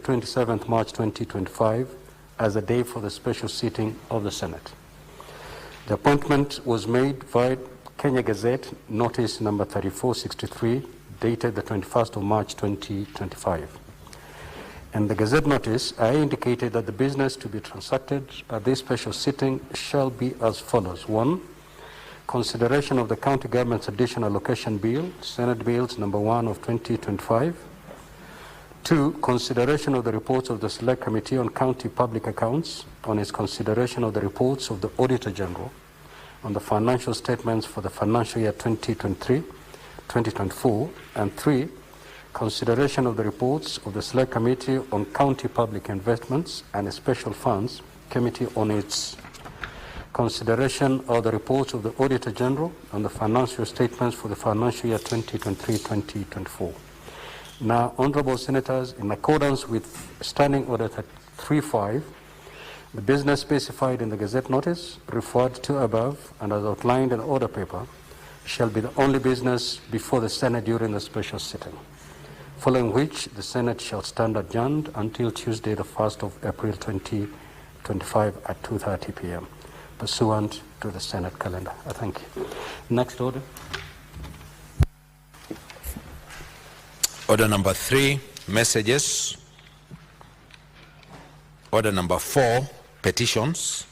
of 27th March 2025 as a day for the special sitting of the Senate. The appointment was made via Kenya Gazette, notice number 3463, dated the 21st of March 2025. In the Gazette notice, I indicated that the business to be transacted at this special sitting shall be as follows. 1. Consideration of the County Government's Additional Allocation Bill, Senate Bills number 1 of 2025. 2. Consideration of the reports of the Select Committee on County Public Accounts on its consideration of the reports of the Auditor General on the financial statements for the financial year 2023-2024. And 3. Consideration of the reports of the Select Committee on County Public Investments and Special Funds Committee on its consideration of the reports of the Auditor General on the financial statements for the financial year 2023-2024. Now, Honorable Senators, in accordance with Standing Order 35, the business specified in the Gazette notice referred to above and as outlined in the order paper shall be the only business before the Senate during the special sitting, following which the Senate shall stand adjourned until Tuesday, the 1st of April 2025 at 2:30 p.m. pursuant to the Senate calendar. I thank you. Next order. Order number 3, messages. Order number 4, petitions.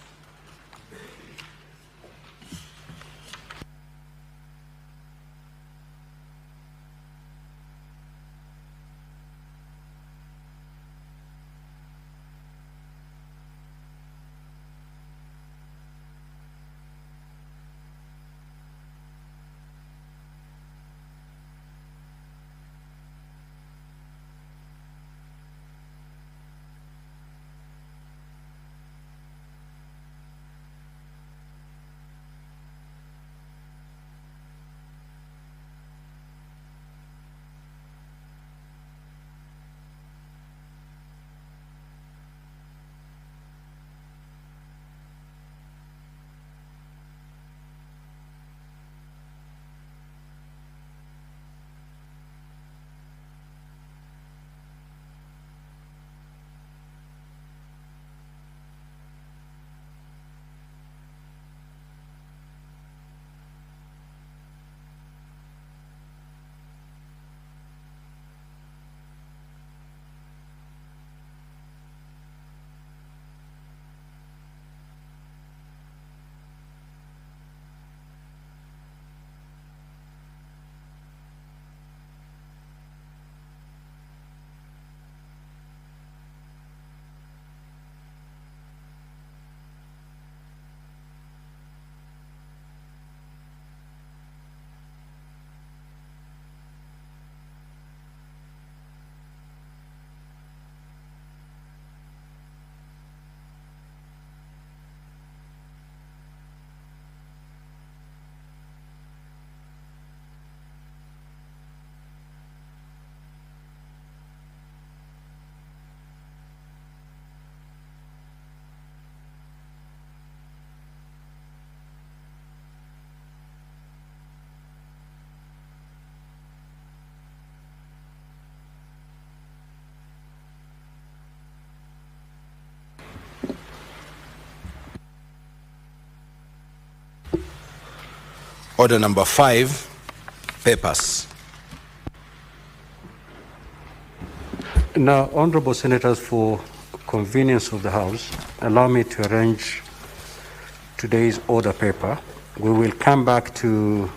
Order number 5, papers. Now, Honorable Senators, for convenience of the House, allow me to arrange today's order paper. We will come back to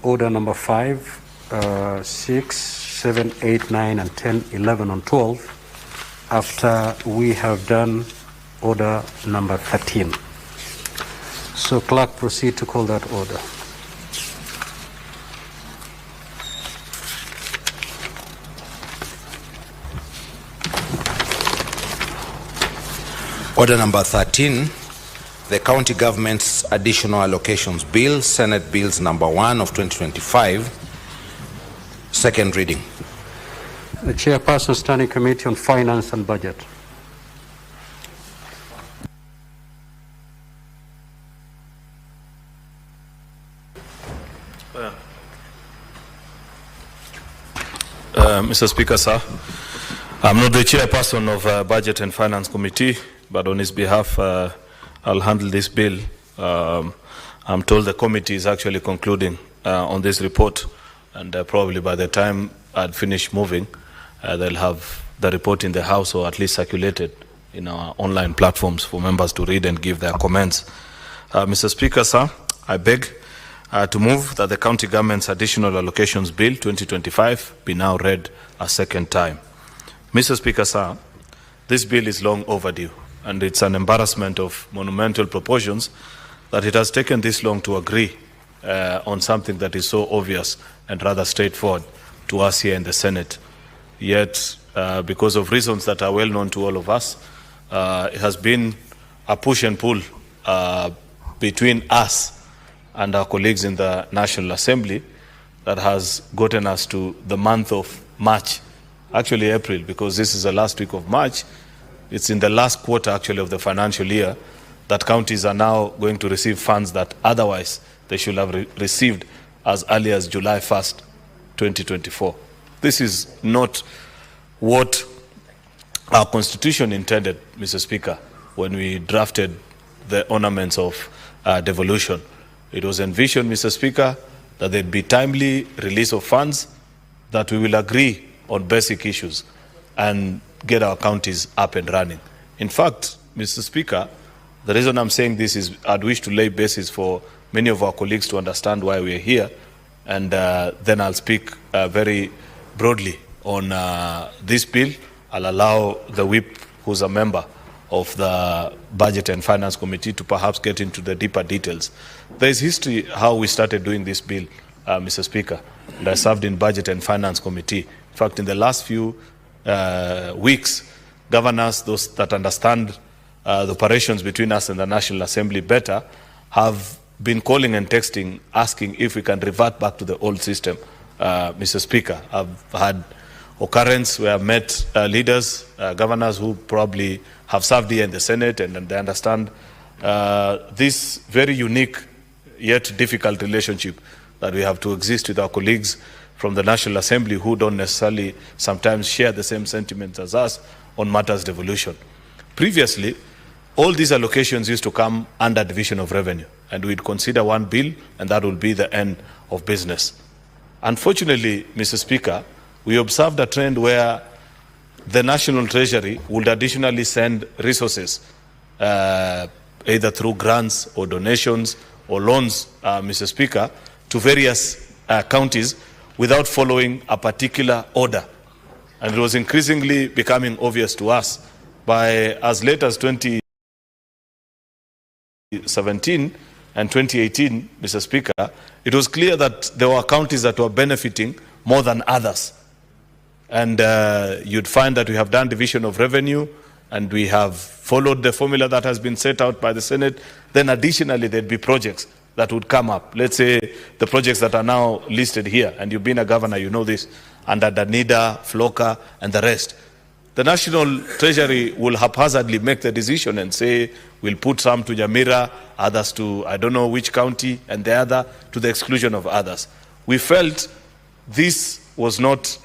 order number 5, 6, 7, 8, 9, and 10, 11, and 12 after we have done order number 13. So, Clerk, proceed to call that order. Order number 13, the County Government's Additional Allocations Bill, Senate Bills number 1 of 2025, second reading. The Chairperson, Standing Committee on Finance and Budget. Mr. Speaker, sir, I'm not the chairperson of Budget and Finance Committee, but on his behalf, I'll handle this bill. I'm told the committee is actually concluding on this report, and probably by the time I'd finish moving, they'll have the report in the House, or at least circulated in our online platforms for members to read and give their comments. Mr. Speaker, sir, I beg to move that the County Government's Additional Allocations Bill 2025 be now read a second time. Mr. Speaker, sir, this bill is long overdue, and it's an embarrassment of monumental proportions that it has taken this long to agree on something that is so obvious and rather straightforward to us here in the Senate. Yet, because of reasons that are well known to all of us, it has been a push and pull between us and our colleagues in the National Assembly that has gotten us to the month of March, actually April, because this is the last week of March. It's in the last quarter, actually, of the financial year that counties are now going to receive funds that otherwise they should have received as early as July 1st, 2024. This is not what our Constitution intended, Mr. Speaker, when we drafted the ornaments of devolution. It was envisioned, Mr. Speaker, that there'd be timely release of funds, that we will agree on basic issues and get our counties up and running. In fact, Mr. Speaker, the reason I'm saying this is I'd wish to lay basis for many of our colleagues to understand why we're here, and then I'll speak very broadly on this bill. I'll allow the whip, who's a member of the Budget and Finance Committee, to perhaps get into the deeper details. There is history how we started doing this bill, Mr. Speaker, and I served in Budget and Finance Committee. In fact, in the last few weeks, governors, those that understand the operations between us and the National Assembly better, have been calling and texting, asking if we can revert back to the old system. Mr. Speaker, I've had occurrence where I've met leaders, governors who probably have served here in the Senate, and they understand this very unique yet difficult relationship that we have to exist with our colleagues from the National Assembly who don't necessarily sometimes share the same sentiments as us on matters devolution. Previously, all these allocations used to come under division of revenue, and we'd consider one bill, and that would be the end of business. Unfortunately, Mr. Speaker, we observed a trend where the National Treasury would additionally send resources, either through grants or donations or loans, Mr. Speaker, to various counties without following a particular order. And it was increasingly becoming obvious to us by as late as 2017 and 2018, Mr. Speaker, it was clear that there were counties that were benefiting more than others. And you'd find that we have done division of revenue, and we have followed the formula that has been set out by the Senate. Then additionally, there'd be projects that would come up. Let's say the projects that are now listed here, and you've been a governor, you know this, under Danida, Floka, and the rest. The National Treasury will haphazardly make the decision and say, we'll put some to Jamira, others to I don't know which county, and the other to the exclusion of others. We felt this was not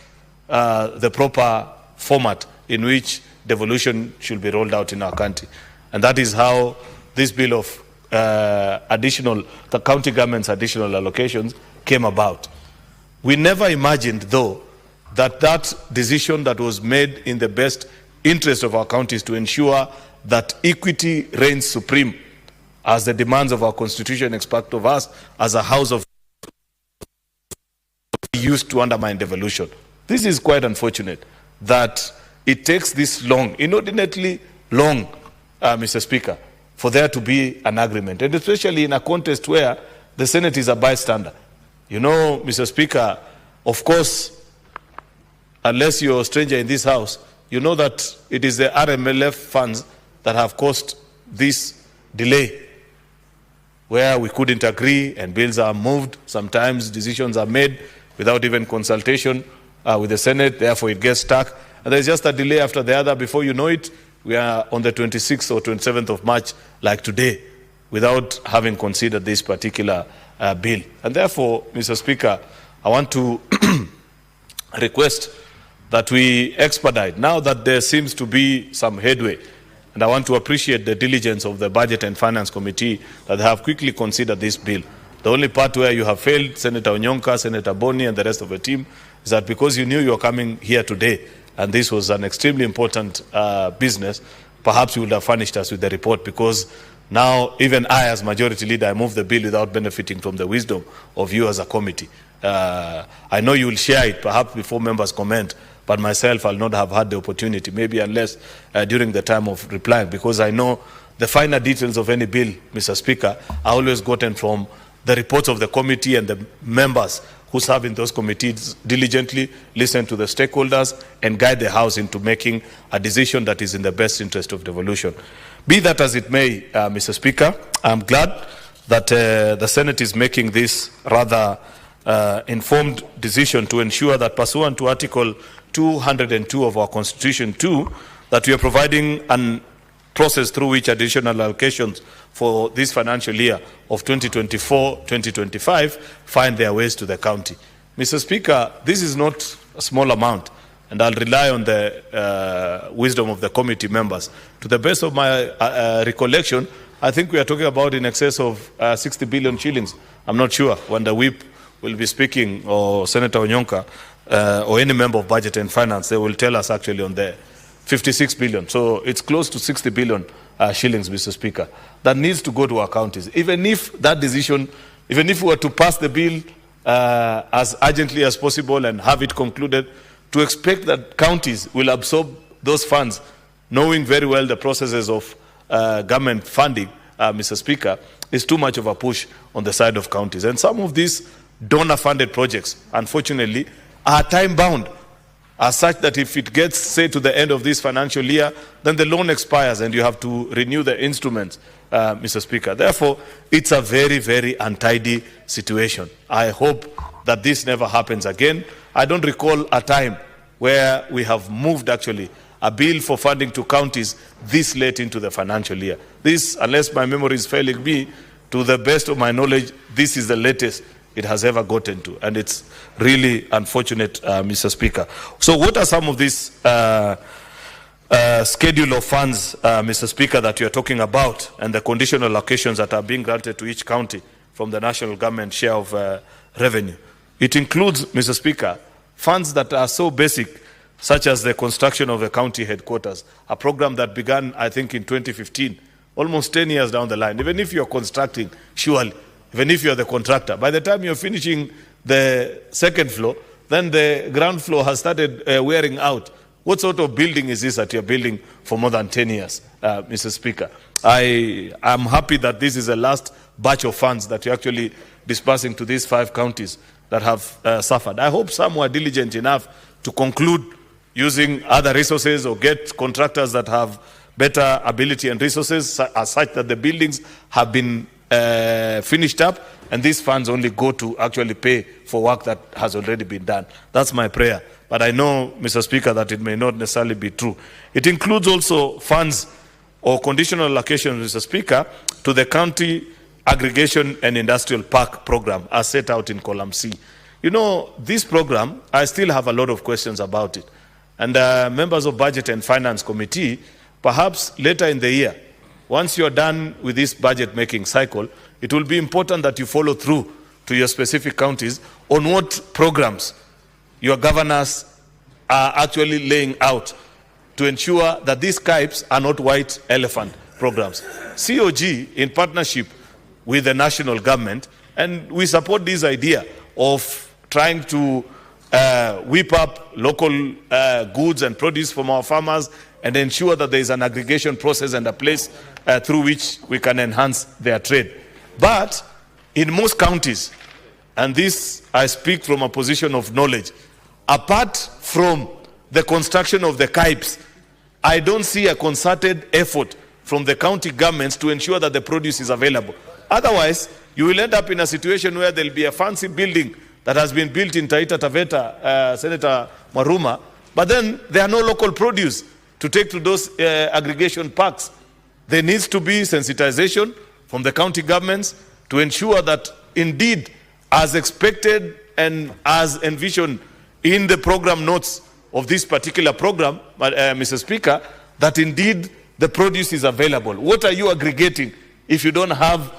the proper format in which devolution should be rolled out in our country. And that is how this bill of the county government's additional allocations came about. We never imagined, though, that decision that was made in the best interest of our counties to ensure that equity reigns supreme as the demands of our constitution expect of us as a house of used to undermine devolution. This is quite unfortunate that it takes this long, inordinately long, Mr. Speaker, for there to be an agreement, and especially in a context where the Senate is a bystander. You know, Mr. Speaker, of course, unless you're a stranger in this House, you know that it is the RMLF funds that have caused this delay, where we couldn't agree and bills are moved. Sometimes decisions are made without even consultation with the Senate, therefore it gets stuck. And there's just a delay after the other. Before you know it, we are on the 26th or 27th of March, like today, without having considered this particular bill. And therefore, Mr. Speaker, I want to request that we expedite now that there seems to be some headway. And I want to appreciate the diligence of the Budget and Finance Committee that they have quickly considered this bill. The only part where you have failed, Senator Onyonka, Senator Boni, and the rest of the team, is that because you knew you were coming here today, and this was an extremely important business, perhaps you would have furnished us with the report, because now even I, as Majority Leader, I move the bill without benefiting from the wisdom of you as a committee. I know you will share it, perhaps before members comment, but myself, I'll not have had the opportunity, maybe unless during the time of replying, because I know the finer details of any bill, Mr. Speaker, are always gotten from the reports of the committee and the members who serve in those committees diligently, listen to the stakeholders, and guide the House into making a decision that is in the best interest of devolution. Be that as it may, Mr. Speaker, I'm glad that the Senate is making this rather informed decision to ensure that, pursuant to Article 202 of our Constitution 2, that we are providing a process through which additional allocations for this financial year of 2024-2025 find their ways to the county. Mr. Speaker, this is not a small amount, and I'll rely on the wisdom of the committee members. To the best of my recollection, I think we are talking about in excess of 60 billion shillings. I'm not sure when the whip will be speaking, or Senator Onyonka, or any member of Budget and Finance, they will tell us actually on the 56 billion. So it's close to 60 billion shillings, Mr. Speaker, that needs to go to our counties. Even if that decision, even if we were to pass the bill as urgently as possible and have it concluded, to expect that counties will absorb those funds, knowing very well the processes of government funding, Mr. Speaker, is too much of a push on the side of counties. And some of these donor-funded projects, unfortunately, are time-bound, as such that if it gets, say, to the end of this financial year, then the loan expires and you have to renew the instruments, Mr. Speaker. Therefore, it's a very, very untidy situation. I hope that this never happens again. I don't recall a time where we have moved, actually, a bill for funding to counties this late into the financial year. This, unless my memory is failing me, to the best of my knowledge, this is the latest it has ever gotten to, and it's really unfortunate, Mr. Speaker. So what are some of these schedule of funds, Mr. Speaker, that you're talking about, and the conditional allocations that are being granted to each county from the national government share of revenue? It includes, Mr. Speaker, funds that are so basic, such as the construction of the county headquarters, a program that began, I think, in 2015, almost 10 years down the line. Even if you're constructing, surely, even if you're the contractor, by the time you're finishing the second floor, then the ground floor has started wearing out. What sort of building is this that you're building for more than 10 years, Mr. Speaker? I am happy that this is the last batch of funds that you're actually dispersing to these 5 counties that have suffered. I hope some were diligent enough to conclude using other resources or get contractors that have better ability and resources, as such that the buildings have been finished up, and these funds only go to actually pay for work that has already been done. That's my prayer. But I know, Mr. Speaker, that it may not necessarily be true. It includes also funds or conditional allocations, Mr. Speaker, to the County Aggregation and Industrial Park program as set out in column C. You know, this program, I still have a lot of questions about it. And members of Budget and Finance Committee, perhaps later in the year, once you're done with this budget-making cycle, it will be important that you follow through to your specific counties on what programs your governors are actually laying out to ensure that these CAIPs are not white elephant programs. COG, in partnership with the national government, and we support this idea of trying to whip up local goods and produce from our farmers and ensure that there is an aggregation process and a place through which we can enhance their trade. But in most counties, and this I speak from a position of knowledge, apart from the construction of the CAIPs, I don't see a concerted effort from the county governments to ensure that the produce is available. Otherwise, you will end up in a situation where there will be a fancy building that has been built in Taita Taveta, Senator Maruma, but then there are no local produce to take to those aggregation parks. There needs to be sensitization from the county governments to ensure that indeed, as expected and as envisioned in the program notes of this particular program, Mr. Speaker, that indeed the produce is available. What are you aggregating if you don't have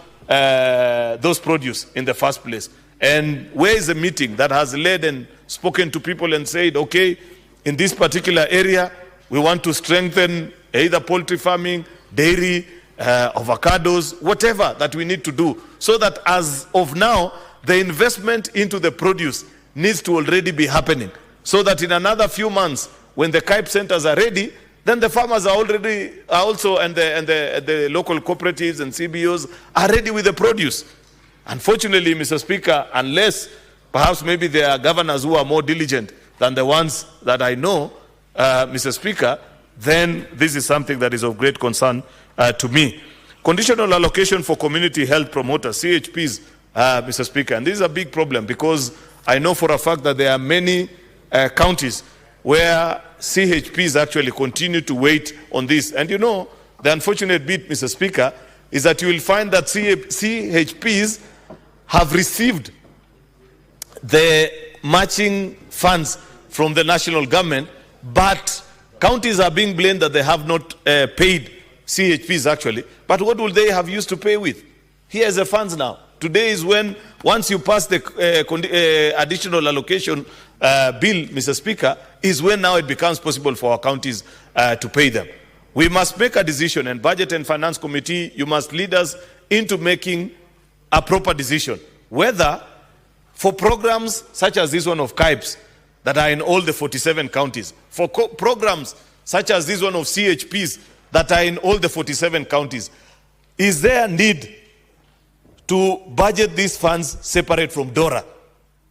those produce in the first place? And where is the meeting that has led and spoken to people and said, okay, in this particular area, we want to strengthen either poultry farming, dairy, avocados, whatever that we need to do, so that as of now, the investment into the produce needs to already be happening, so that in another few months, when the KIPE centers are ready, then the farmers are also, and the local cooperatives and CBOs are ready with the produce. Unfortunately, Mr. Speaker, unless perhaps maybe there are governors who are more diligent than the ones that I know, Mr. Speaker, then this is something that is of great concern to me. Conditional allocation for community health promoters, CHPs, Mr. Speaker, and this is a big problem because I know for a fact that there are many counties where CHPs actually continue to wait on this. And you know, the unfortunate bit, Mr. Speaker, is that you will find that CHPs have received the matching funds from the national government, but counties are being blamed that they have not paid CHPs actually. But what will they have used to pay with? Here's the funds now. Today is when, once you pass the additional allocation bill, Mr. Speaker, is when now it becomes possible for our counties to pay them. We must make a decision, and Budget and Finance Committee, you must lead us into making a proper decision, whether for programs such as this one of KIPES that are in all the 47 counties, for programs such as this one of CHPs that are in all the 47 counties, is there a need to budget these funds separate from DORA,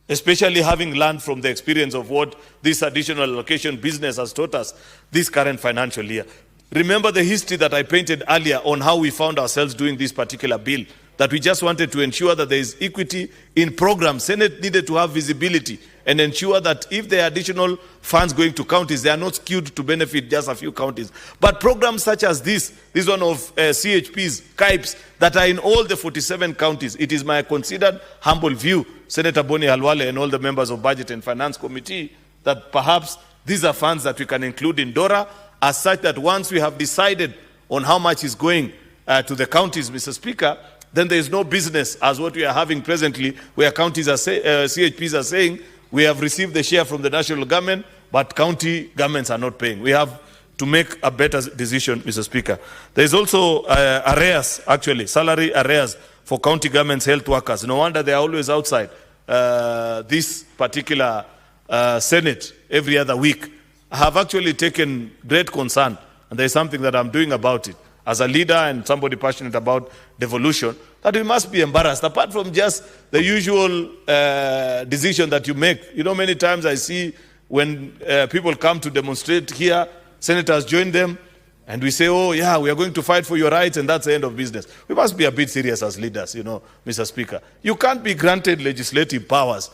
especially having learned from the experience of what this additional allocation business has taught us this current financial year? Remember the history that I painted earlier on how we found ourselves doing this particular bill, that we just wanted to ensure that there is equity in programs. Senate needed to have visibility and ensure that if there are additional funds going to counties, they are not skewed to benefit just a few counties. But programs such as this one of CHPs, KIPES, that are in all the 47 counties, it is my considered humble view, Senator Boni Halwale and all the members of Budget and Finance Committee, that perhaps these are funds that we can include in DORA, as such that once we have decided on how much is going to the counties, Mr. Speaker, then there is no business as what we are having presently, where counties are CHPs are saying, we have received the share from the national government, but county governments are not paying. We have to make a better decision, Mr. Speaker. There is also arrears, actually, salary arrears for county governments' health workers. No wonder they are always outside this particular Senate every other week. I have actually taken great concern, and there is something that I'm doing about it as a leader and somebody passionate about devolution, that we must be embarrassed, apart from just the usual decision that you make. You know, many times I see when people come to demonstrate here, senators join them, and we say, oh yeah, we are going to fight for your rights, and that's the end of business. We must be a bit serious as leaders, you know, Mr. Speaker. You can't be granted legislative powers.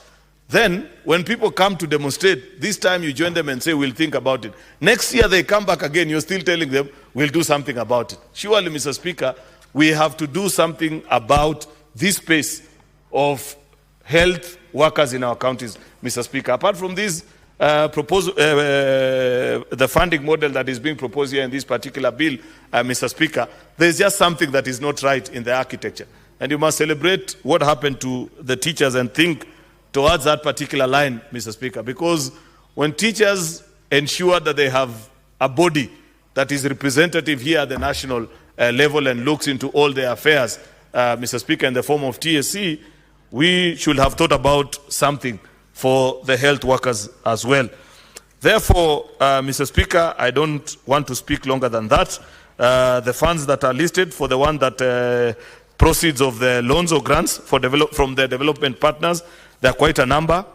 Then, when people come to demonstrate, this time you join them and say, we'll think about it. Next year they come back again, you're still telling them, we'll do something about it. Surely, Mr. Speaker, we have to do something about this space of health workers in our counties, Mr. Speaker. Apart from this the funding model that is being proposed here in this particular bill, Mr. Speaker, there's just something that is not right in the architecture. And you must celebrate what happened to the teachers and think towards that particular line, Mr. Speaker, because when teachers ensure that they have a body that is representative here at the national level and looks into all their affairs, Mr. Speaker, in the form of TSC, we should have thought about something for the health workers as well. Therefore, Mr. Speaker, I don't want to speak longer than that. The funds that are listed for the one that proceeds of the loans or grants for from the development partners, there are quite a number.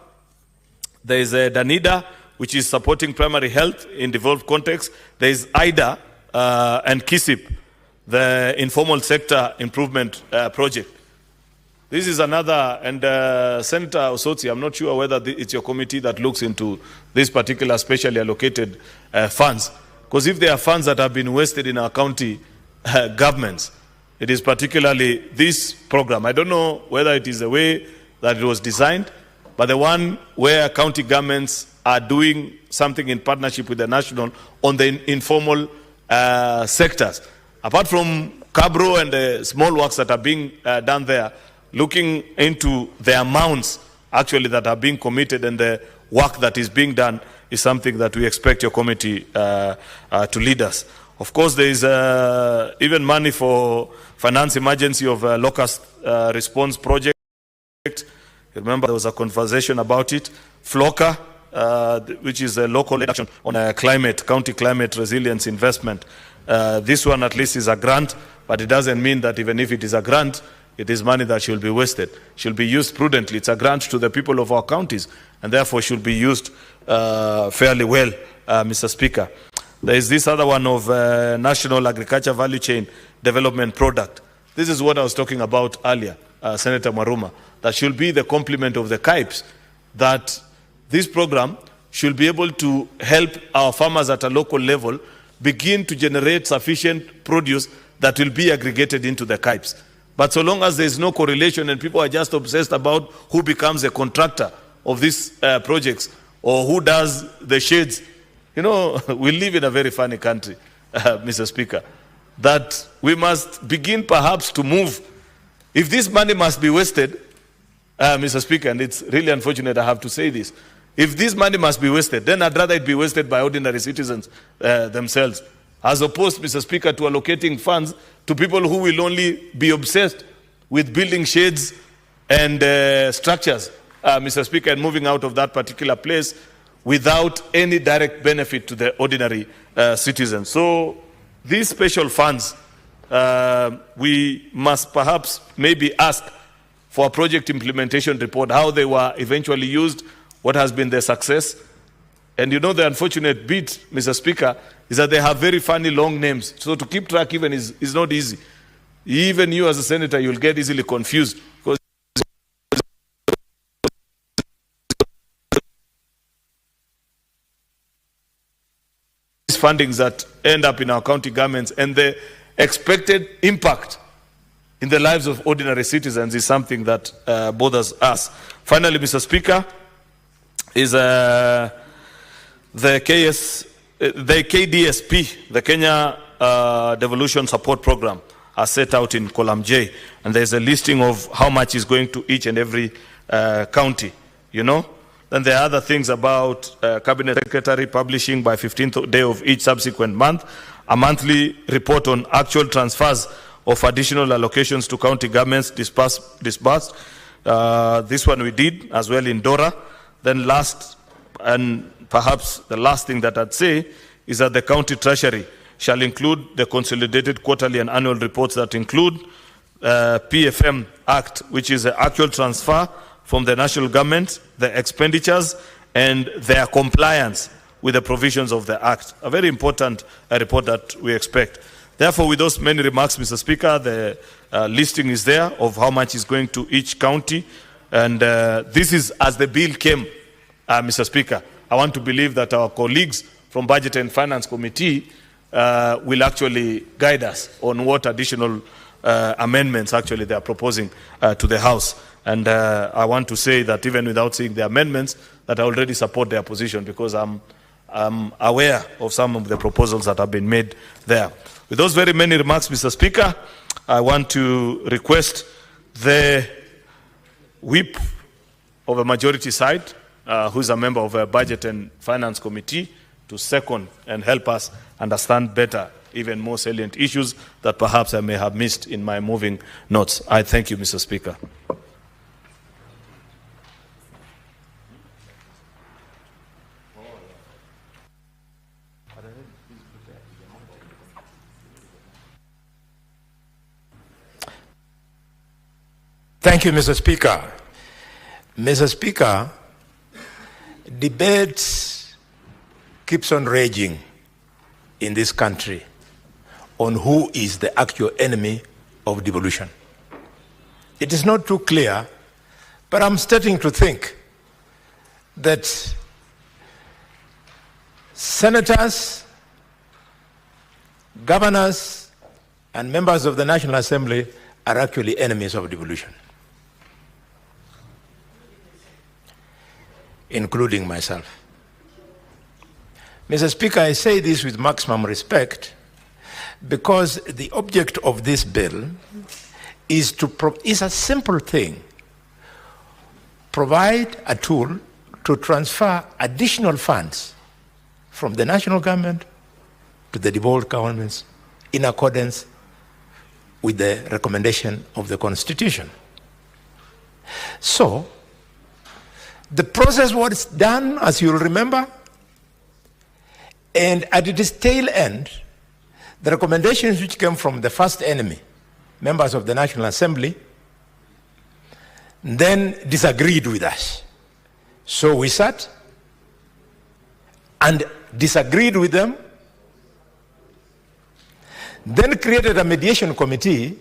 There is DANIDA, which is supporting primary health in developed contexts. There is IDA and KISIP, the informal sector improvement project. This is another, and Senator Osotsi, I'm not sure whether it's your committee that looks into this particular specially allocated funds. Because if there are funds that have been wasted in our county governments, it is particularly this program. I don't know whether it is the way that it was designed, but the one where county governments are doing something in partnership with the national on the informal sectors. Apart from Cabro and the small works that are being done there, looking into the amounts actually that are being committed and the work that is being done is something that we expect your committee to lead us. Of course, there is even money for finance emergency of locust response project. Remember, there was a conversation about it. FLOCA, which is a local action on a county climate resilience investment. This one at least is a grant, but it doesn't mean that even if it is a grant, it is money that should be wasted. Should be used prudently. It's a grant to the people of our counties, and therefore should be used fairly well, Mr. Speaker. There is this other one of National Agriculture Value Chain Development Product. This is what I was talking about earlier, Senator Maruma. That should be the complement of the KIPES, that this program should be able to help our farmers at a local level begin to generate sufficient produce that will be aggregated into the KIPES. But so long as there is no correlation and people are just obsessed about who becomes a contractor of these projects or who does the shades, you know, we live in a very funny country, Mr. Speaker, that we must begin perhaps to move. If this money must be wasted, Mr. Speaker, and it's really unfortunate I have to say this, if this money must be wasted, then I'd rather it be wasted by ordinary citizens themselves, as opposed, Mr. Speaker, to allocating funds to people who will only be obsessed with building shades and structures, Mr. Speaker, and moving out of that particular place without any direct benefit to the ordinary citizens. So these special funds, we must perhaps maybe ask for a project implementation report, how they were eventually used, what has been their success. And you know the unfortunate bit, Mr. Speaker, is that they have very funny long names. So to keep track even is not easy. Even you as a senator, you'll get easily confused. Because these fundings that end up in our county governments and the expected impact in the lives of ordinary citizens is something that bothers us. Finally, Mr. Speaker, is the KDSP, the Kenya Devolution Support Program, are set out in column J, and there's a listing of how much is going to each and every county, you know. Then there are other things about Cabinet Secretary publishing by 15th day of each subsequent month, a monthly report on actual transfers of additional allocations to county governments disbursed. This one we did as well in Dora. Then last, and perhaps the last thing that I'd say, is that the county treasury shall include the consolidated quarterly and annual reports that include PFM Act, which is the actual transfer from the national government, the expenditures, and their compliance with the provisions of the Act. A very important report that we expect. Therefore, with those many remarks, Mr. Speaker, the listing is there of how much is going to each county. And this is as the bill came, Mr. Speaker. I want to believe that our colleagues from Budget and Finance Committee will actually guide us on what additional amendments actually they are proposing to the House. And I want to say that even without seeing the amendments, that I already support their position because I'm aware of some of the proposals that have been made there. With those very many remarks, Mr. Speaker, I want to request the whip of a majority side, who is a member of a Budget and Finance Committee, to second and help us understand better even more salient issues that perhaps I may have missed in my moving notes. I thank you, Mr. Speaker. Thank you, Mr. Speaker. Mr. Speaker, debate keeps on raging in this country on who is the actual enemy of devolution. It is not too clear, but I'm starting to think that senators, governors, and members of the National Assembly are actually enemies of devolution, including myself. Mr. Speaker, I say this with maximum respect because the object of this bill is a simple thing. Provide a tool to transfer additional funds from the national government to the devolved governments in accordance with the recommendation of the Constitution. So, the process was done, as you'll remember, and at its tail end, the recommendations which came from the first enemy, members of the National Assembly, then disagreed with us. So we sat and disagreed with them, then created a mediation committee,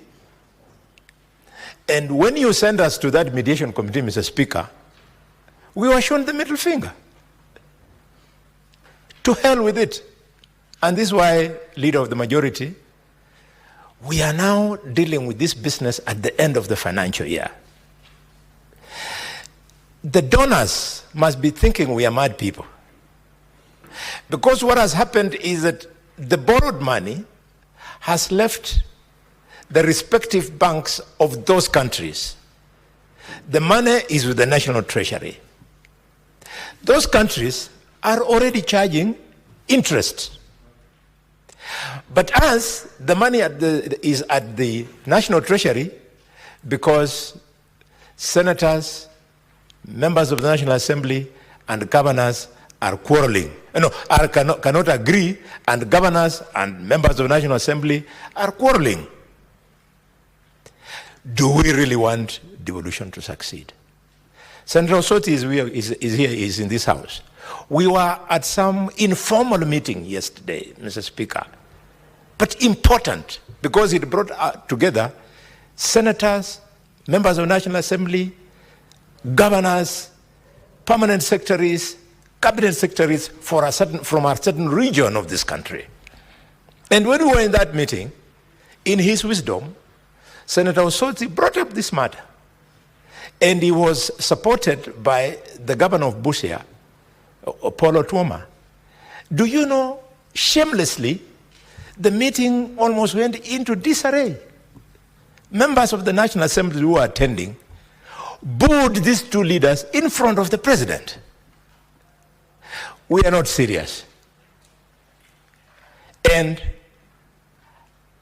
and when you send us to that mediation committee, Mr. Speaker, we were shown the middle finger. To hell with it. And this is why, Leader of the Majority, we are now dealing with this business at the end of the financial year. The donors must be thinking we are mad people. Because what has happened is that the borrowed money has left the respective banks of those countries. The money is with the National Treasury. Those countries are already charging interest. But as the money is at the National Treasury, because senators, members of the National Assembly, and governors are quarreling. Cannot agree, and governors and members of the National Assembly are quarreling. Do we really want devolution to succeed? Senator Osoti is in this house. We were at some informal meeting yesterday, Mr. Speaker, but important because it brought together senators, members of the National Assembly, governors, permanent secretaries, cabinet secretaries from a certain region of this country. And when we were in that meeting, in his wisdom, Senator Osoti brought up this matter. And he was supported by the governor of Busia, Paulo Tuoma. Do you know, shamelessly, the meeting almost went into disarray. Members of the National Assembly who were attending booed these two leaders in front of the president. We are not serious. And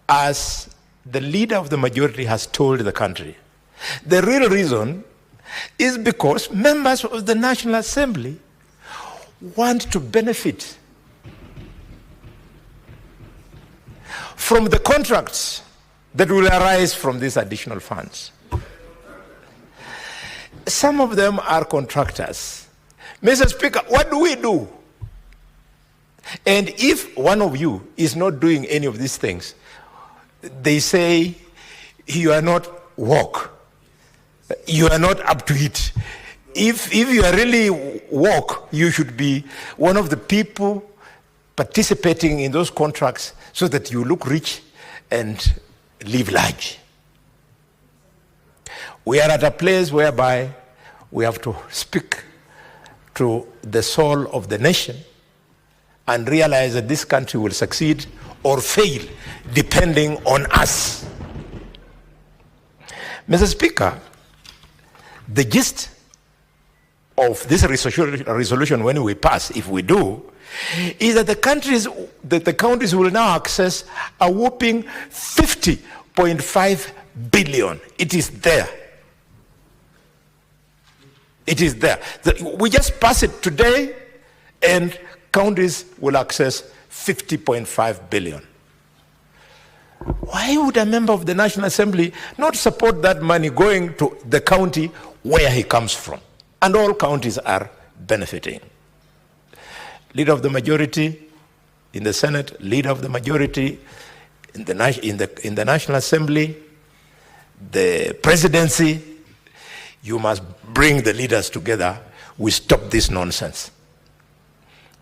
as the leader of the majority has told the country, the real reason is because members of the National Assembly want to benefit from the contracts that will arise from these additional funds. Some of them are contractors. Mr. Speaker, what do we do? And if one of you is not doing any of these things, they say you are not woke. You are not up to it. If you are really woke, you should be one of the people participating in those contracts so that you look rich and live large. We are at a place whereby we have to speak to the soul of the nation and realize that this country will succeed or fail depending on us. Mr. Speaker, the gist of this resolution when we pass, if we do, is that the counties will now access a whopping 50.5 billion. It is there. It is there. We just pass it today and counties will access 50.5 billion. Why would a member of the National Assembly not support that money going to the county where he comes from? And all counties are benefiting. Leader of the majority in the Senate, leader of the majority in the National Assembly, the presidency, you must bring the leaders together. We stop this nonsense.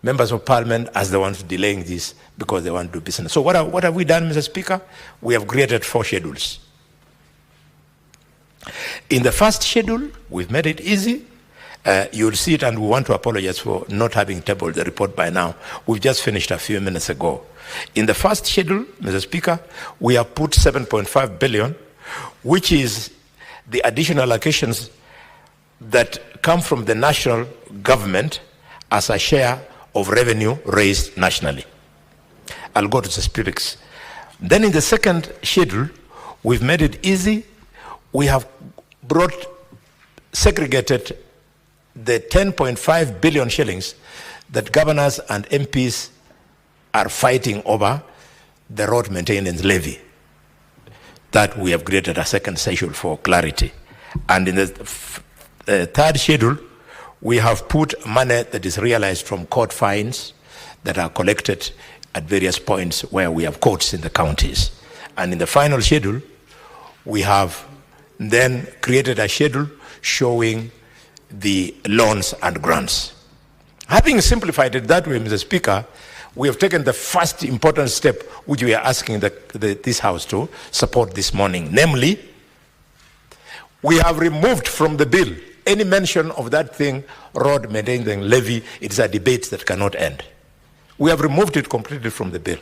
Members of Parliament as the ones delaying this because they want to do business. So what have we done, Mr. Speaker? We have created 4 schedules. In the first schedule, we've made it easy. You'll see it, and we want to apologize for not having tabled the report by now. We've just finished a few minutes ago. In the first schedule, Mr. Speaker, we have put 7.5 billion, which is the additional allocations that come from the national government as a share of revenue raised nationally. I'll go to the specifics. Then in the second schedule, we've made it easy. We have segregated the 10.5 billion shillings that governors and MPs are fighting over the road maintenance levy. That we have created a second schedule for clarity. And in the third schedule, we have put money that is realized from court fines that are collected at various points where we have courts in the counties. And in the final schedule, we have then created a schedule showing the loans and grants. Having simplified it that way, Mr. Speaker, we have taken the first important step which we are asking this House to support this morning. Namely, we have removed from the bill any mention of that thing, road maintenance levy. It's a debate that cannot end. We have removed it completely from the bill.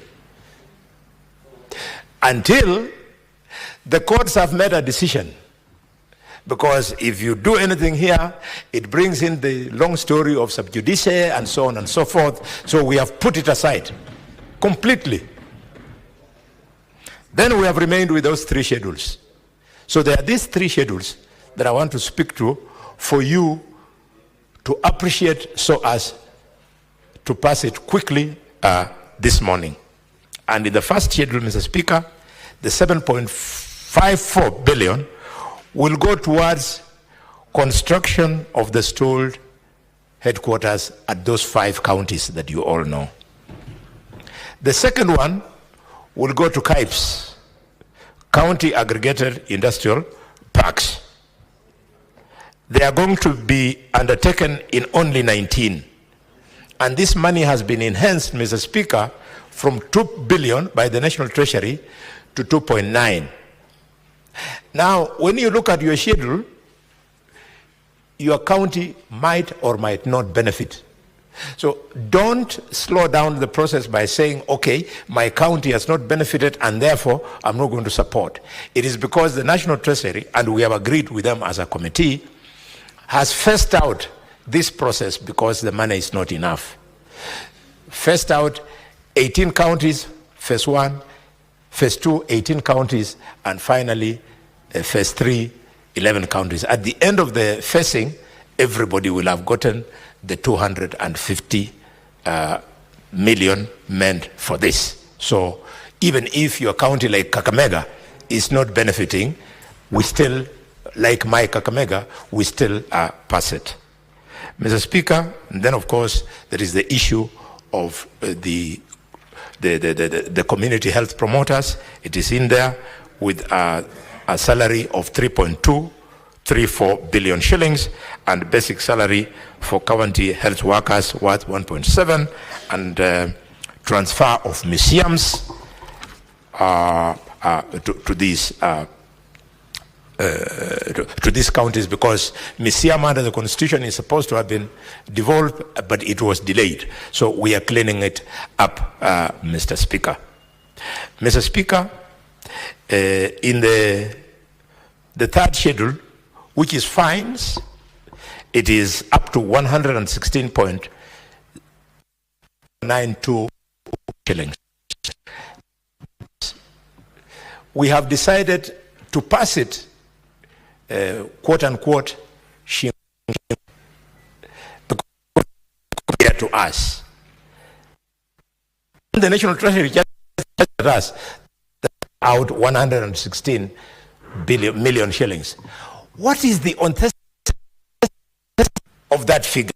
Until the courts have made a decision. Because if you do anything here, it brings in the long story of sub judice and so on and so forth. So we have put it aside completely. Then we have remained with those three schedules. So there are these three schedules that I want to speak to for you to appreciate so as to pass it quickly this morning. And in the first schedule, Mr. Speaker, the 7.54 billion will go towards construction of the stalled headquarters at those 5 counties that you all know. The second one will go to CAIPs, County Aggregated Industrial Parks. They are going to be undertaken in only 19. And this money has been enhanced, Mr. Speaker, from 2 billion by the National Treasury to 2.9. Now, when you look at your schedule, your county might or might not benefit. So don't slow down the process by saying, okay, my county has not benefited and therefore I'm not going to support. It is because the National Treasury, and we have agreed with them as a committee, has phased out this process because the money is not enough. Phased out 18 counties, phase 1, phase 2, 18 counties, and finally, phase 3, 11 counties. At the end of the phasing, everybody will have gotten the 250 million meant for this. So even if your county like Kakamega is not benefiting, we still, like my Kakamega, we still pass it. Mr. Speaker, and then of course there is the issue of the community health promoters. It is in there with a salary of 3.234 billion shillings and basic salary for county health workers worth 1.7 and transfer of museums to these counties, because museum under the constitution is supposed to have been devolved, but it was delayed. So we are cleaning it up, Mr. Speaker. Mr. Speaker, in the third schedule, which is fines, it is up to 116.92 shillings. We have decided to pass it, quote unquote, compared to us. The National Treasury just us out 116 million shillings. What is the authenticity of that figure?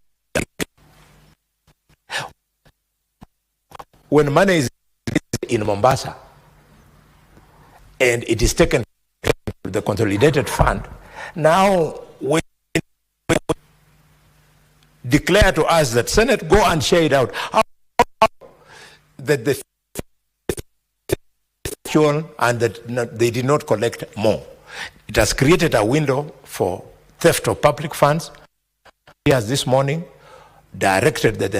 When money is in Mombasa and it is taken to the consolidated fund, now we declare to us that Senate go and share it out. How that the and that they did not collect more. It has created a window for theft of public funds, has this morning directed that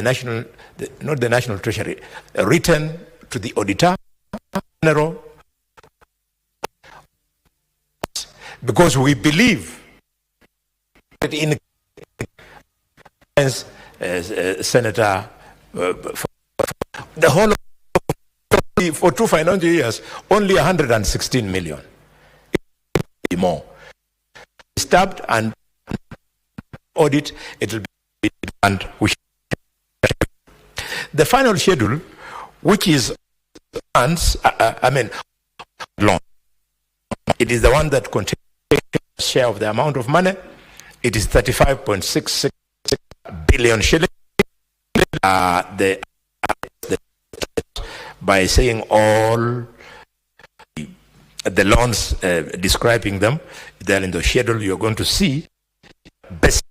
not the National Treasury, written to the Auditor General, because we believe that in Senator, the whole of, for 2 financial years, only 116 million. More. Stabbed and audit, it will be done. The final schedule, which is long, it is the one that contains a share of the amount of money. It is 35.66 billion shillings. By saying all the loans, describing them, they're in the schedule. You're going to see best.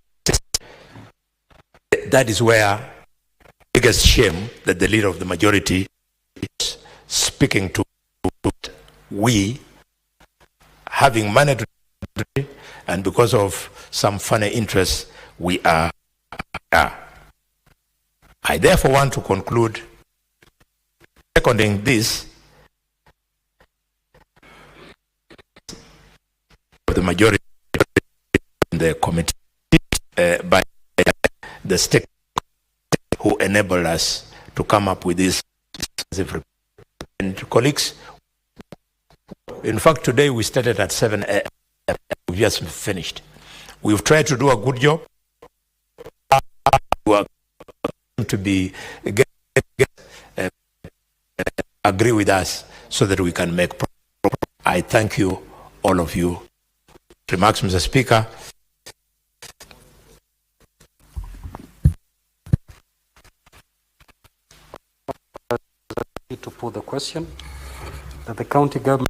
That is where biggest shame that the leader of the majority is speaking to. We having money to do, and because of some funny interests, we are. I therefore want to conclude seconding this. The majority in the committee by the stakeholders who enabled us to come up with this. And colleagues, in fact, today we started at 7 a.m. We just finished. We've tried to do a good job. We are to be agree with us so that we can make progress. I thank you, all of you. Remarks, Mr. Speaker. To put the question that the county government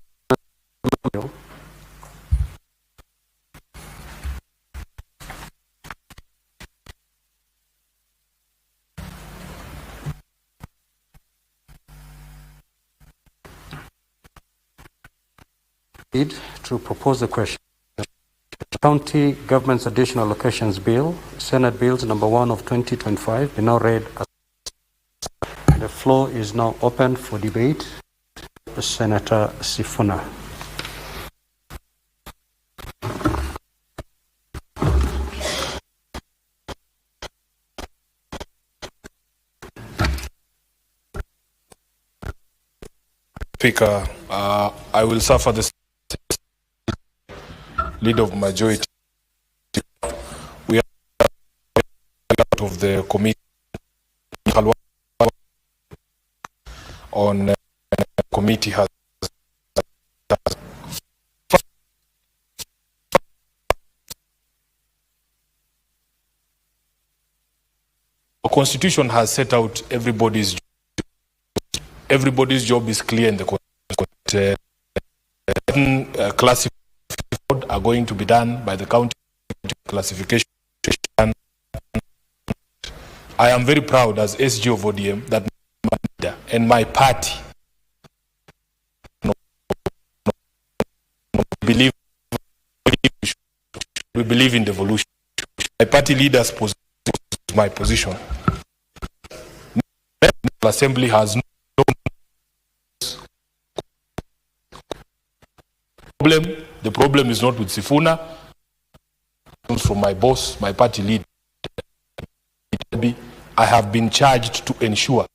to propose the question. County Government's Additional Locations Bill, Senate Bills number 1 of 2025, be now read. The floor is now open for debate. Senator Sifuna. Speaker, I will suffer the lead of majority. We are out of the committee on committee has the constitution has set out everybody's job is clear in the classification are going to be done by the county classification. I am very proud as SG of ODM that my leader and my party we believe in devolution. My party leaders position my position. The Assembly has no problem. The problem is not with Sifuna. From my boss, my party leader. I have been charged to ensure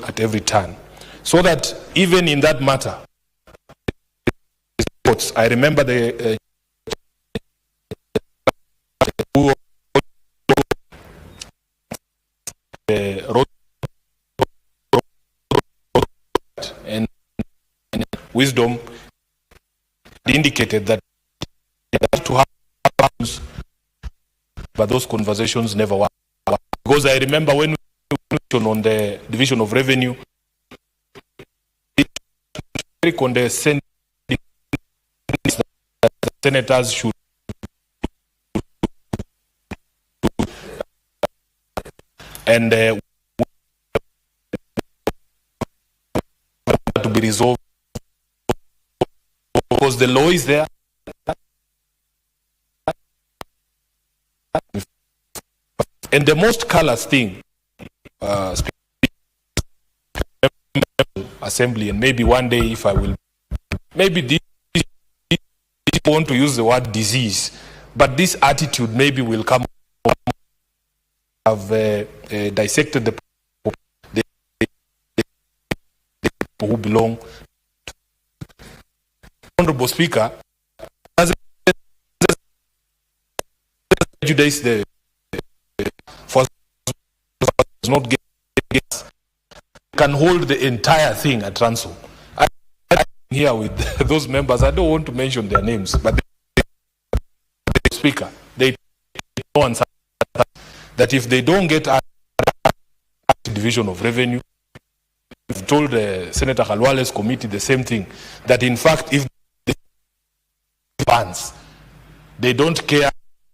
at every turn, so that even in that matter, I remember the road and wisdom indicated that to have, but those conversations never worked. Because I remember when we were on the division of revenue, on the senators should and to be resolved because the law is there. And the most callous thing, assembly, and maybe one day if I will, maybe this, I want to use the word disease, but this attitude maybe will come. Have dissected the people who belong. Honorable Speaker, as prejudice the for not get can hold the entire thing at ransom. I'm here with those members. I don't want to mention their names, but the Speaker, they know that if they don't get a division of revenue, I've told Senator Khalwale's committee the same thing, that in fact if they funds, they don't care.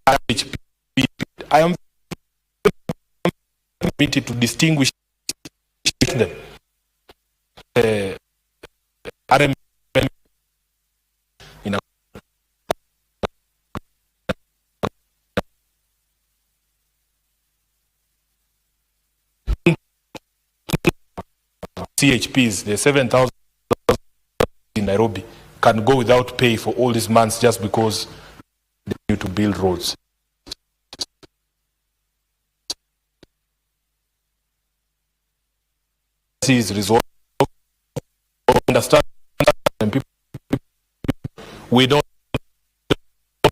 I am committed to distinguish them. In a CHPs, the 7,000 in Nairobi, can go without pay for all these months just because they need to build roads. Is resolved. Understand, and people, we don't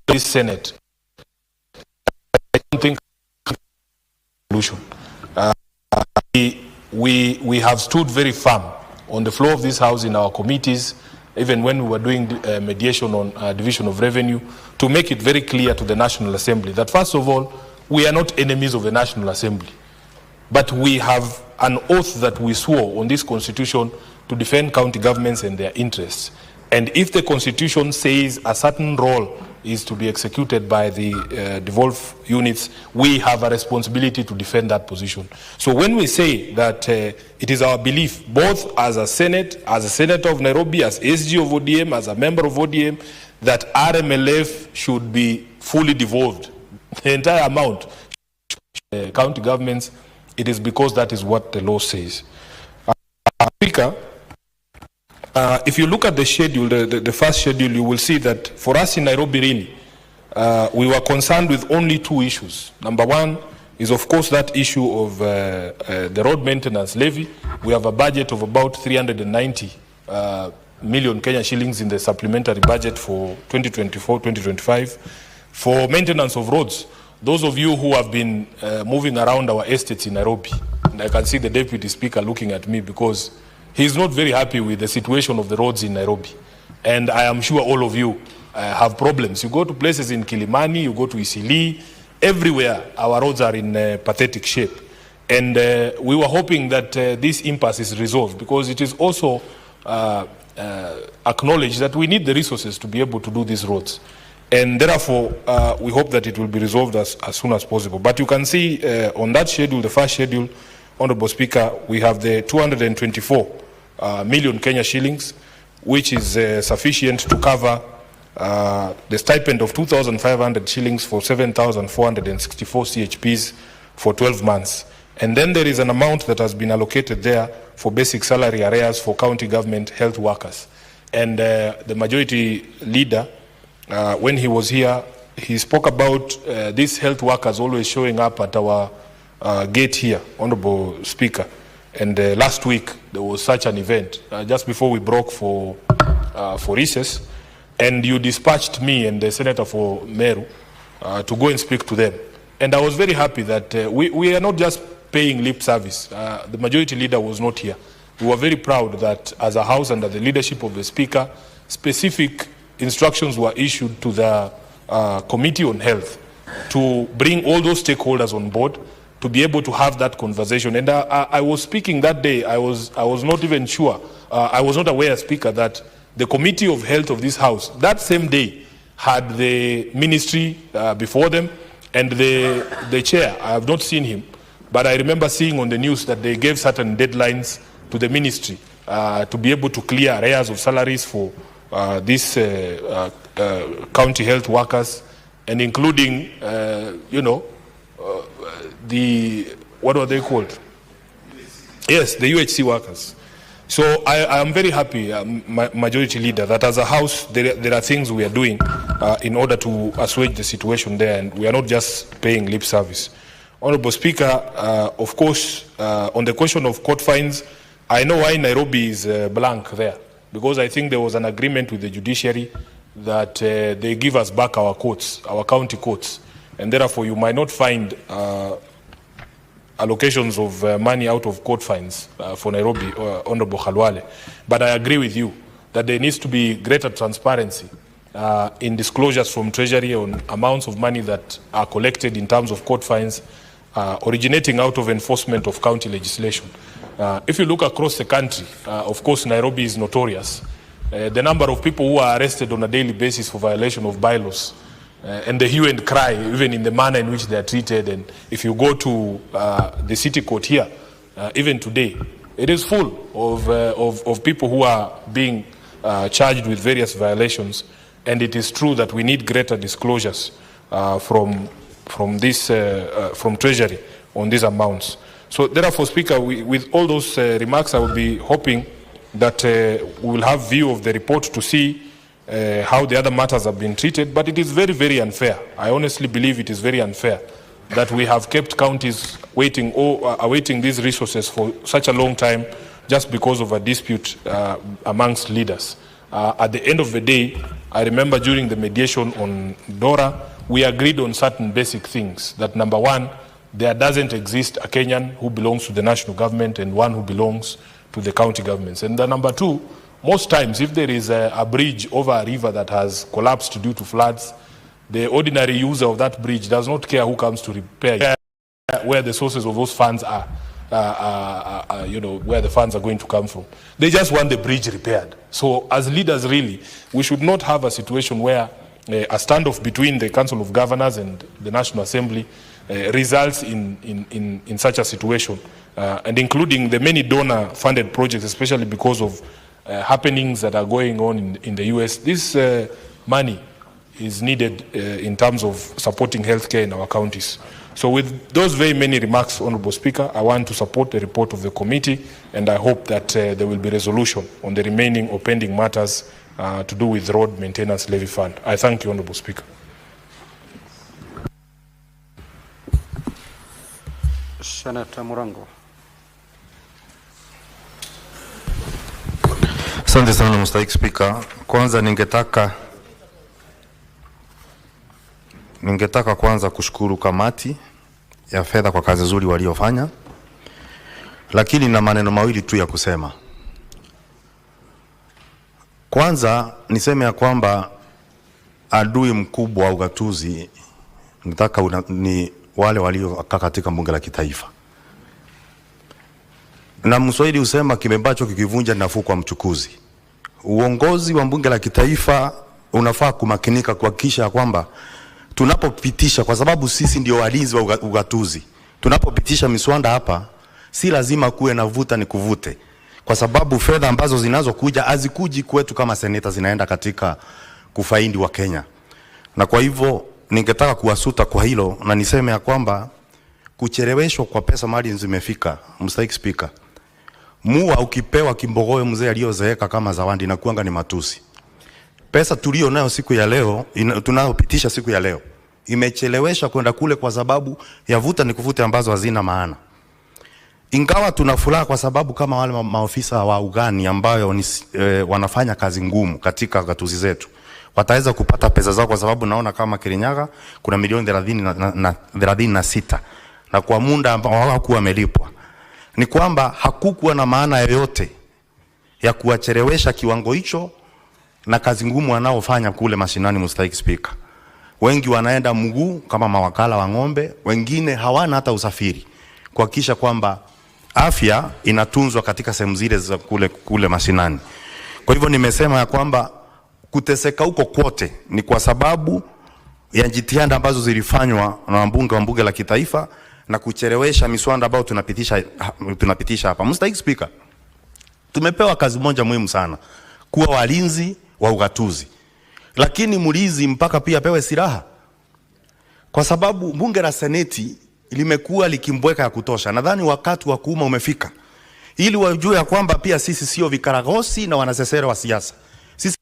this Senate. I don't think solution. We have stood very firm on the floor of this House in our committees, even when we were doing mediation on division of revenue, to make it very clear to the National Assembly that first of all, we are not enemies of the National Assembly, but we have an oath that we swore on this constitution to defend county governments and their interests. And if the constitution says a certain role is to be executed by the devolved units, we have a responsibility to defend that position. So when we say that it is our belief, both as a Senate, as a Senator of Nairobi, as SG of ODM, as a member of ODM, that RMLF should be fully devolved, the entire amount, county governments, it is because that is what the law says. Speaker, if you look at the schedule, the first schedule, you will see that for us in Nairobi, really, we were concerned with only two issues. Number one is, of course, that issue of the road maintenance levy. We have a budget of about 390 million Kenya shillings in the supplementary budget for 2024-2025 for maintenance of roads. Those of you who have been moving around our estates in Nairobi, and I can see the Deputy Speaker looking at me because he's not very happy with the situation of the roads in Nairobi. And I am sure all of you have problems. You go to places in Kilimani, you go to Isili, everywhere our roads are in pathetic shape. And we were hoping that this impasse is resolved because it is also acknowledged that we need the resources to be able to do these roads. And therefore, we hope that it will be resolved as soon as possible. But you can see on that schedule, the first schedule, Honorable Speaker, we have the 224 million Kenya shillings, which is sufficient to cover the stipend of 2,500 shillings for 7,464 CHPs for 12 months. And then there is an amount that has been allocated there for basic salary arrears for county government health workers. And the majority leader, when he was here, he spoke about these health workers always showing up at our gate here, Honorable Speaker. And last week, there was such an event, just before we broke for recess, and you dispatched me and the Senator for Meru to go and speak to them. And I was very happy that we are not just paying lip service. The majority leader was not here. We were very proud that as a House, under the leadership of the Speaker, specific instructions were issued to the Committee on Health to bring all those stakeholders on board to be able to have that conversation. And I was speaking that day, I was not even sure, I was not aware, Speaker, that the Committee of Health of this House, that same day, had the ministry before them, and the chair, I have not seen him, but I remember seeing on the news that they gave certain deadlines to the ministry to be able to clear arrears of salaries for these county health workers, and including, what are they called? Yes, the UHC workers. So I am very happy, Majority Leader, that as a House there are things we are doing in order to assuage the situation there, and we are not just paying lip service. Honorable Speaker, of course, on the question of court fines, I know why Nairobi is blank there, because I think there was an agreement with the judiciary that they give us back our courts, our county courts, and therefore you might not find allocations of money out of court fines for Nairobi, Honorable Khalwale. But I agree with you that there needs to be greater transparency in disclosures from Treasury on amounts of money that are collected in terms of court fines originating out of enforcement of county legislation. If you look across the country, of course Nairobi is notorious. The number of people who are arrested on a daily basis for violation of bylaws and the hue and cry, even in the manner in which they are treated. And if you go to the city court here, even today, it is full of people who are being charged with various violations. And it is true that we need greater disclosures from Treasury on these amounts. So therefore, Speaker, with all those remarks, I will be hoping that we will have view of the report to see how the other matters have been treated. But it is very, very unfair. I honestly believe it is very unfair that we have kept counties waiting or awaiting these resources for such a long time just because of a dispute amongst leaders. At the end of the day, I remember during the mediation on Dora, we agreed on certain basic things. That number one, there doesn't exist a Kenyan who belongs to the national government and one who belongs to the county governments. And number two, most times if there is a bridge over a river that has collapsed due to floods, the ordinary user of that bridge does not care who comes to repair where the sources of those funds are, where the funds are going to come from. They just want the bridge repaired. So as leaders, really, we should not have a situation where a standoff between the Council of Governors and the National Assembly results in such a situation, and including the many donor-funded projects, especially because of happenings that are going on in the US. This money is needed in terms of supporting healthcare in our counties. So with those very many remarks, Honorable Speaker, I want to support the report of the committee, and I hope that there will be resolution on the remaining or pending matters to do with road maintenance levy fund. I thank you, Honorable Speaker. Senator Murango. Asante sana Mstahiki Spika. Kwanza ningetaka kwanza kushukuru kamati ya fedha kwa kazi nzuri waliofanya, lakini na maneno mawili tu ya kusema. Kwanza niseme ya kwamba adui mkubwa wa ugatuzi ni wale waliokaa katika bunge la kitaifa. Na Mswahili husema kimembacho kikivunja nafuu kwa mchukuzi. Uongozi wa bunge la kitaifa unafaa kumakinika kuhakikisha kwamba tunapopitisha, kwa sababu sisi ndio walinzi wa ugatuzi, tunapopitisha miswanda hapa si lazima kuwe na vuta ni kuvute, kwa sababu fedha ambazo zinazokuja hazikuji kwetu kama seneta, zinaenda katika kufaidi wa Kenya. Na kwa hivyo ningetaka kuwasuta kwa hilo, na niseme ya kwamba kucheleweshwa kwa pesa mali zimefika. Mstahiki Spika, mua ukipewa kimbogoyo mzee aliyozeeka kama zawadi na kuanga ni matusi. Pesa tulio nayo siku ya leo, tunayopitisha siku ya leo, imechelewesha kwenda kule kwa sababu ya vuta ni kuvute ambazo hazina maana. Ingawa tunafuraha kwa sababu kama wale maofisa wa ugani ambayo wanafanya kazi ngumu katika gatuzi zetu wataweza kupata pesa zao, kwa sababu naona kama Kirinyaga kuna milioni 36 na kwa muda ambao hawakuwa wamelipwa. Ni kwamba hakukuwa na maana yoyote ya kuwachelewesha kiwango hicho na kazi ngumu wanaofanya kule mashinani. Mstahiki Spika, wengi wanaenda mguu kama mawakala wa ng'ombe, wengine hawana hata usafiri kuhakikisha kwamba afya inatunzwa katika sehemu zile za kule mashinani. Kwa hivyo nimesema ya kwamba kuteseka huko kwote ni kwa sababu ya jitihada ambazo zilifanywa na wabunge wa bunge la kitaifa na kuchelewesha miswanda ambayo tunapitisha hapa. Mstahiki Spika, tumepewa kazi moja muhimu sana, kuwa walinzi wa ugatuzi, lakini mlinzi mpaka pia pewe silaha, kwa sababu bunge la seneti limekuwa likimbweka ya kutosha. Nadhani wakati wa kuuma umefika, ili wajue ya kwamba pia sisi sio vikaragosi na wanasesere wa siasa. Sisi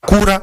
kura